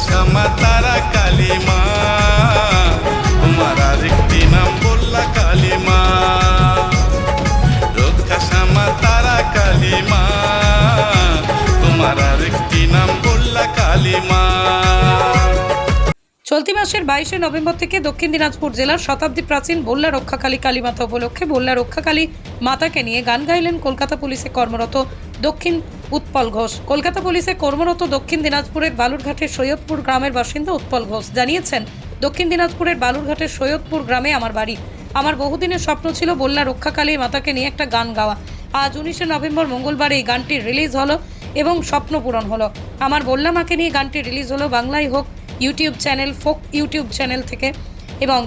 শ্যামা তারা কালী মা, তোমার আরেকটি নাম বললা কালী মা। রক্ষা শ্যামা তারা কালী মা, তোমার আরেকটি নাম বললা কালী মা। চলতি মাসের 22শে নভেম্বর থেকে দক্ষিণ দিনাজপুর জেলার শতাব্দী প্রাচীন বল্লা রক্ষাকালী কালী মাতা উপলক্ষে বল্লা রক্ষাকালী মাতাকে নিয়ে গান গাইলেন কলকাতা পুলিশে কর্মরত দক্ষিণ উৎপল ঘোষ। কলকাতা পুলিশে কর্মরত দক্ষিণ দিনাজপুরের বালুরঘাটের সৈয়দপুর গ্রামের বাসিন্দা উৎপল ঘোষ জানিয়েছেন, দক্ষিণ দিনাজপুরের বালুরঘাটের সৈয়দপুর গ্রামে আমার বাড়ি। আমার বহুদিনের স্বপ্ন ছিল বল্লা রক্ষাকালী মাতাকে নিয়ে একটা গান গাওয়া। আজ 19শে নভেম্বর মঙ্গলবার এই গানটি রিলিজ হলো এবং স্বপ্ন পূরণ হলো। আমার বল্লা মাকে নিয়ে গানটি রিলিজ হলো বাংলায় হোক YouTube channel folk YouTube channel থেকে এবং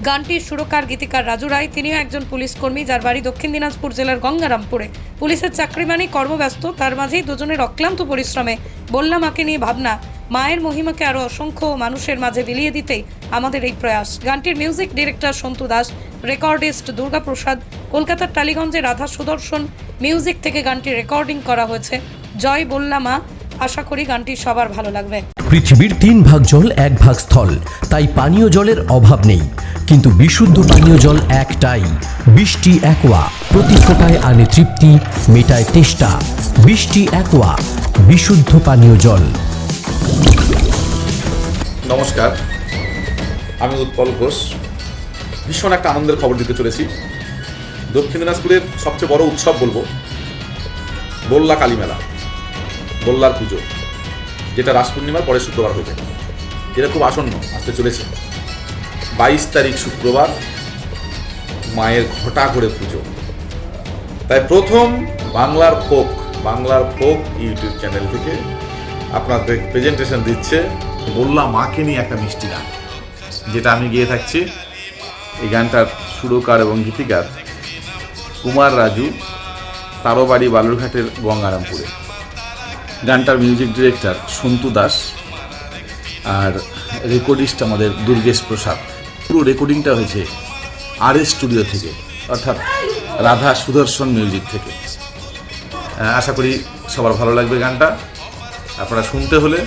গানটির সুরকার গীতিকার রাজু রায়, তিনিও একজন পুলিশ কর্মী যার বাড়ি দক্ষিণ দিনাজপুর জেলার গঙ্গারামপুরে। পুলিশের চাকরিমানি কর্মব্যস্ত, তার মাঝেই দুজনের অক্লান্ত পরিশ্রমে বল্লা মাকে নিয়ে ভাবনা, মায়ের মহিমাকে আরও অসংখ্য মানুষের মাঝে বিলিয়ে দিতেই আমাদের এই প্রয়াস। গানটির music director Santu Das, recordist Durga Prasad, কলকাতার টালিগঞ্জে রাধা সুদর্শন মিউজিক থেকে গানটি রেকর্ডিং করা হয়েছে। জয় বল্লা মা, আশা করি গানটি সবার ভালো লাগবে। পৃথিবীর 3 ভাগ জল 1 ভাগ স্থল, তাই পানীয় জলের অভাব নেই, কিন্তু বিশুদ্ধ পানীয় জল একটাই, বৃষ্টি অ্যাকোয়া। প্রতি ফোঁটায় আনে তৃপ্তি, মেটায় তেষ্টা। বৃষ্টি অ্যাকোয়া, বিশুদ্ধ পানীয় জল। নমস্কার, আমি উৎপল ঘোষ। ভীষণ একটা আনন্দের খবর দিতে চলেছি। দক্ষিণ দিনাজপুরের সবচেয়ে বড় উৎসব বলবো বল্লা কালী মেলা, বল্লার পুজো, যেটা রাস পূর্ণিমার পরে শুক্রবার হয়ে থাকে। যেটা খুব আসন্ন আসতে চলেছে। 22 তারিখ শুক্রবার মায়ের ঘটা করে পুজো। তাই প্রথম বাংলার ফোক ইউটিউব চ্যানেল থেকে আপনাদের প্রেজেন্টেশন দিচ্ছে বল্লা মাকে নিয়ে একটা মিষ্টি গান, যেটা আমি গেয়ে থাকছি। এই গানটার সুরকার এবং গীতিকার কুমার রাজু, তারও বাড়ি বালুরঘাটের গঙ্গারামপুরে। গানটার মিউজিক ডিরেক্টর সন্তু দাস আর রেকর্ডিস্ট আমাদের দুর্গেশ প্রসাদ। পুরো রেকর্ডিংটা হয়েছে RS স্টুডিও থেকে, অর্থাৎ রাধা সুদর্শন মিউজিক থেকে। আশা করি সবার ভালো লাগবে গানটা। আপনারা শুনতে হলে,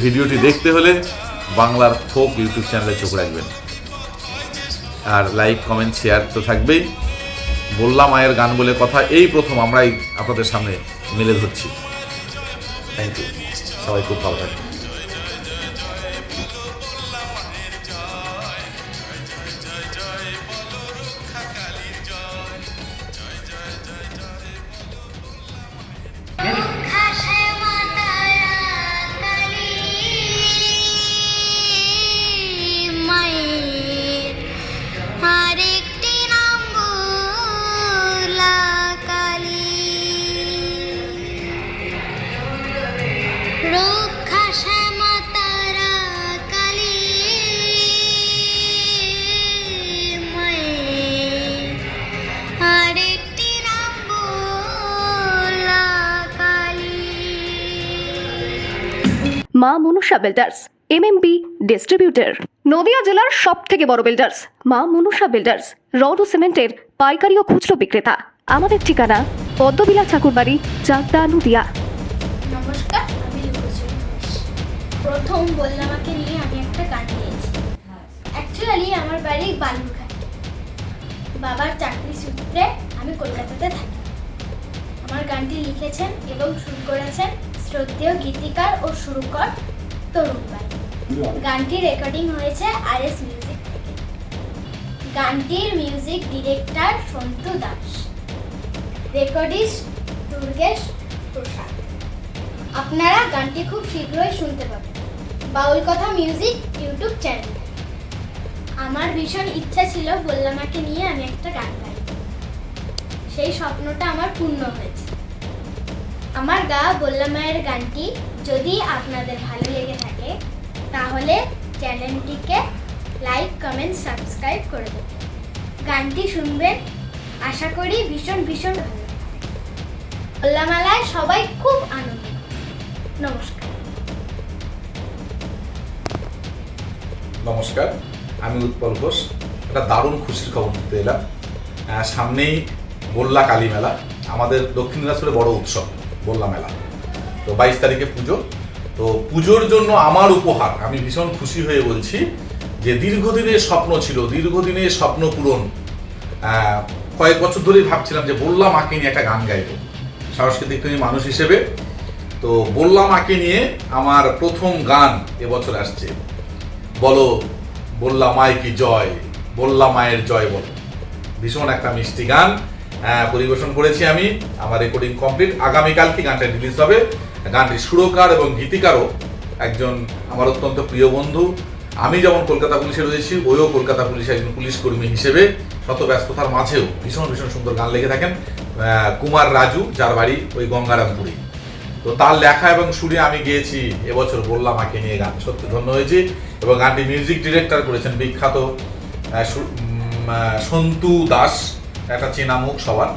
ভিডিওটি দেখতে হলে বাংলার ফোক ইউটিউব চ্যানেলে চোখ রাখবেন। আর লাইক, কমেন্ট, শেয়ার তো থাকবেই। বল্লা মায়ের গান বলে কথা এই প্রথম আমরাই আপনাদের সামনে মেলে ধরছি। থ্যাংক ইউ, সবাই খুব ভালো থাকবেন। মা Manusha builders, MMB distributor, Nadia জেলার সব থেকে বড় বিল্ডার্স। মা মনুষা বিল্ডার্স, রড ও সিমেন্টের পাইকারি ও খুচরো বিক্রেতা। আমাদের ঠিকানা পদ্মবিলা ঠাকুরবাড়ি, চাকদা, নদিয়া। নমস্কার, আমি লুকোচুরি ঘোষ। প্রথম বল্লা মাকে নিয়ে আমি একটা গান গেয়েছি। অ্যাকচুয়ালি আমার বাড়ি বালুরঘাট। বাবার চাকরি সূত্রে আমি কলকাতাতে থাকি। আমার গানটি লিখেছেন এবং সুর করেছেন শ্রদ্ধেয় গীতিকার ও সুরকার তরুণ ভাই। গানটি রেকর্ডিং হয়েছে RS মিউজিক থেকে। গানটির music director Santu Das, recordist Durgesh Prasad. আপনারা গানটি খুব শীঘ্রই শুনতে পাবেন বাউল কথা মিউজিক ইউটিউব চ্যানেলে। আমার ভীষণ ইচ্ছা ছিল বল্লা মাকে নিয়ে আমি একটা গান গাই। সেই স্বপ্নটা আমার পূর্ণ হয়েছে। আমার গাওয়া বল্লা মায়ের গানটি যদি আপনাদের ভালো লেগে থাকে তাহলে চ্যানেলটিকে লাইক, কমেন্ট, সাবস্ক্রাইব করে দেবেন। গানটি শুনবেন, আশা করি ভীষণ ভীষণ ভালো লাগবে। বল্লা মেলায় সবাই খুব আনন্দ। নমস্কার। নমস্কার, আমি উৎপল ঘোষ। একটা দারুণ খুশির খবর দিতে এলাম। সামনেই বল্লা কালী মেলা, আমাদের দক্ষিণ দিনাজপুরে বড় উৎসব বল্লা মেলা। তো 22 তারিখে পুজো, তো পুজোর জন্য আমার উপহার, আমি ভীষণ খুশি হয়ে বলছি যে দীর্ঘদিনের স্বপ্ন ছিল, দীর্ঘদিনের স্বপ্ন পূরণ। কয়েক বছর ধরেই ভাবছিলাম যে বললাম মাকে নিয়ে একটা গান গাইবো সাংস্কৃতিক প্রেমী মানুষ হিসেবে। তো বললাম মাকে নিয়ে আমার প্রথম গান এবছর আসছে, বলো বললা মায় কি জয়, বললা মায়ের জয় বলো। ভীষণ একটা মিষ্টি গান পরিবেশন করেছি আমি, আমার রেকর্ডিং কমপ্লিট। আগামীকালকে গানটা রিলিজ হবে। গানটির সুরকার এবং গীতিকারও একজন আমার অত্যন্ত প্রিয় বন্ধু। আমি যেমন কলকাতা পুলিশে রয়েছি, ওইও কলকাতা পুলিশে একজন পুলিশ কর্মী হিসেবে শত ব্যস্ততার মাঝেও ভীষণ ভীষণ সুন্দর গান লিখে থাকেন, কুমার রাজু, যার বাড়ি ওই গঙ্গারামপুরে। তো তার লেখা এবং সুরে আমি গেয়েছি এবছর বললাম মাকে নিয়ে গান, সত্যি ধন্য হয়েছি। এবং গানটি মিউজিক ডিরেক্টর করেছেন বিখ্যাত সন্তু দাস, একটা চেনা মুখ সবার।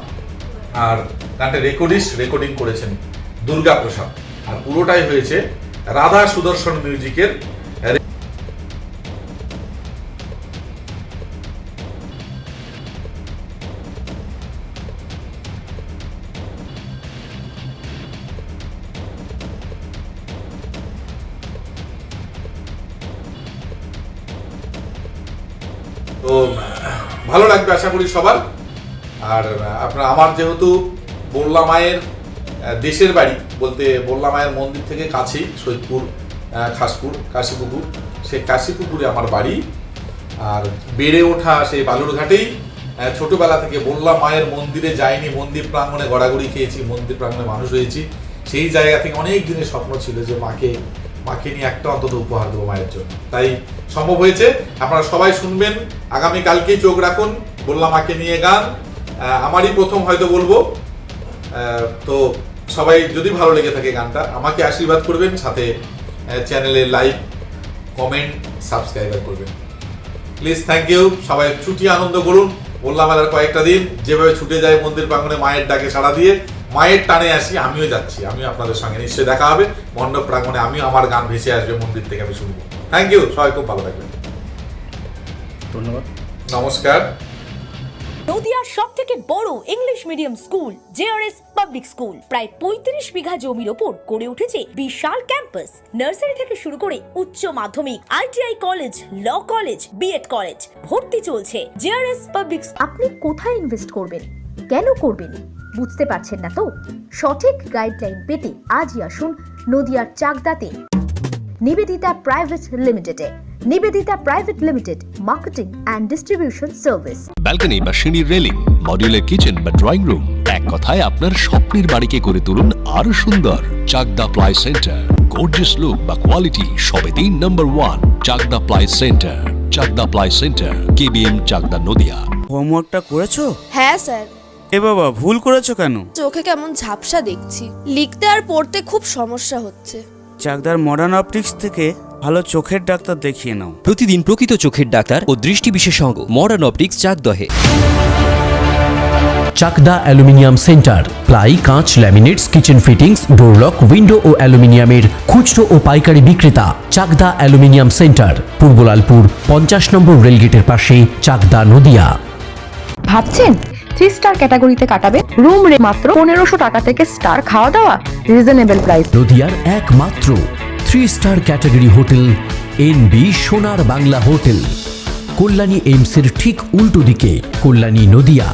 আর গানটা রেকর্ডিং করেছেন দুর্গা প্রসাদ। আর পুরোটাই হয়েছে রাধা সুদর্শন মিউজিকের। তো ভালো লাগবে আশা করি সবার। আর আপনার আমার যেহেতু বললা মায়ের দেশের বাড়ি বলতে বললা মায়ের মন্দির থেকে কাছেই সৈয়দপুর, খাসপুর, কাশীপুকুর, সেই কাশীপুকুরে আমার বাড়ি। আর বেড়ে ওঠা সেই বালুরঘাটেই। ছোটবেলা থেকে বললা মায়ের মন্দিরে যাইনি, মন্দির প্রাঙ্গণে গড়াগড়ি খেয়েছি, মন্দির প্রাঙ্গণে মানুষ হয়েছি। সেই জায়গা থেকে অনেক দিনের স্বপ্ন ছিল যে মাকে নিয়ে একটা অন্তত উপহার দেবো মায়ের জন্য, তাই সম্ভব হয়েছে। আপনারা সবাই শুনবেন, আগামীকালকেই চোখ রাখুন বললাম মাকে নিয়ে গান। আমারই প্রথম হয়তো বলবো। তো সবাই যদি ভালো লেগে থাকে গানটা আমাকে আশীর্বাদ করবেন, সাথে চ্যানেলে লাইক, কমেন্ট, সাবস্ক্রাইবার করবেন প্লিজ। Thank you. সবাই ছুটি আনন্দ করুন। বললা মেলার কয়েকটা দিন যেভাবে ছুটে যায় মন্দির প্রাঙ্গণে মায়ের ডাকে সাড়া দিয়ে, মায়ের টানে আসি, আমিও যাচ্ছি, আমিও আপনাদের সঙ্গে নিশ্চয়ই দেখা হবে মণ্ডপ প্রাঙ্গণে। আমিও আমার গান ভেসে আসবে মন্দির থেকে, আমি শুনবো। থ্যাংক ইউ, সবাই খুব ভালো থাকবেন, ধন্যবাদ, নমস্কার। নদিয়ার সব থেকে বড় English medium school JRS public school প্রায় 35 বিঘা জমির ওপর গড়ে উঠেছে বিশাল ক্যাম্পাস। নার্সারি থেকে শুরু করে উচ্চ মাধ্যমিক, ITI college, law college, BEd college, ভর্তি চলছে। JRS public. আপনি কোথায় ইনভেস্ট করবেন, কেন করবেন বুঝতে পারছেন না তো? সঠিক গাইডলাইন পেতে আজই আসুন নদিয়ার চাকদাতে নিবেদিতা প্রাইভেট লিমিটেডে। Nivedita private limited, marketing and distribution service. Balcony বা সিঁড়ির রেলিং, মডিউলার কিচেন বা ড্রয়িং রুম, এক কথায় আপনার স্বপ্নের বাড়িকে করে তুলুন আরো সুন্দর। Chakda ply centre, gorgeous look বা কোয়ালিটি সবে 3 নম্বর 1 Chakda ply centre. Chakda ply centre, KBM, Chakda, Nadia. হোমওয়ার্কটা করেছো? হ্যাঁ স্যার। এ বাবা, ভুল করেছো কেন? চোখে কেমন ঝাপসা দেখছি, লিখতে আর পড়তে খুব সমস্যা হচ্ছে। চাকদার মডার্ন অপটিক্স থেকে ভালো চোখের ডাক্তার দেখিয়ে নাও। প্রতিদিন প্রকৃত চোখের ডাক্তার ও দৃষ্টি বিশেষজ্ঞ মডার্ন অপটিক্স, চাকদহে। চাকদা অ্যালুমিনিয়াম সেন্টার, প্লাই, কাঁচ, laminates, kitchen fittings, door lock, window ও অ্যালুমিনিয়ামের খুচরো ও পাইকারি বিক্রেতা। চাকদা অ্যালুমিনিয়াম সেন্টার, পূর্বলালপুর 50 নম্বর রেলগেটের পাশে, চাকদা, নদিয়া। ভাবছেন 3 স্টার ক্যাটাগরিতে কাটাবে? রুম রে মাত্র 1500 টাকা থেকে স্টার, খাওয়া দাওয়া রিজনেবল প্রাইস। নদিয়ার একমাত্র 3 স্টার ক্যাটাগরি হোটেল এনবি সোনার বাংলা হোটেল, কল্যাণী এইমসের ঠিক উল্টো দিকে, কল্যাণী, নদিয়া।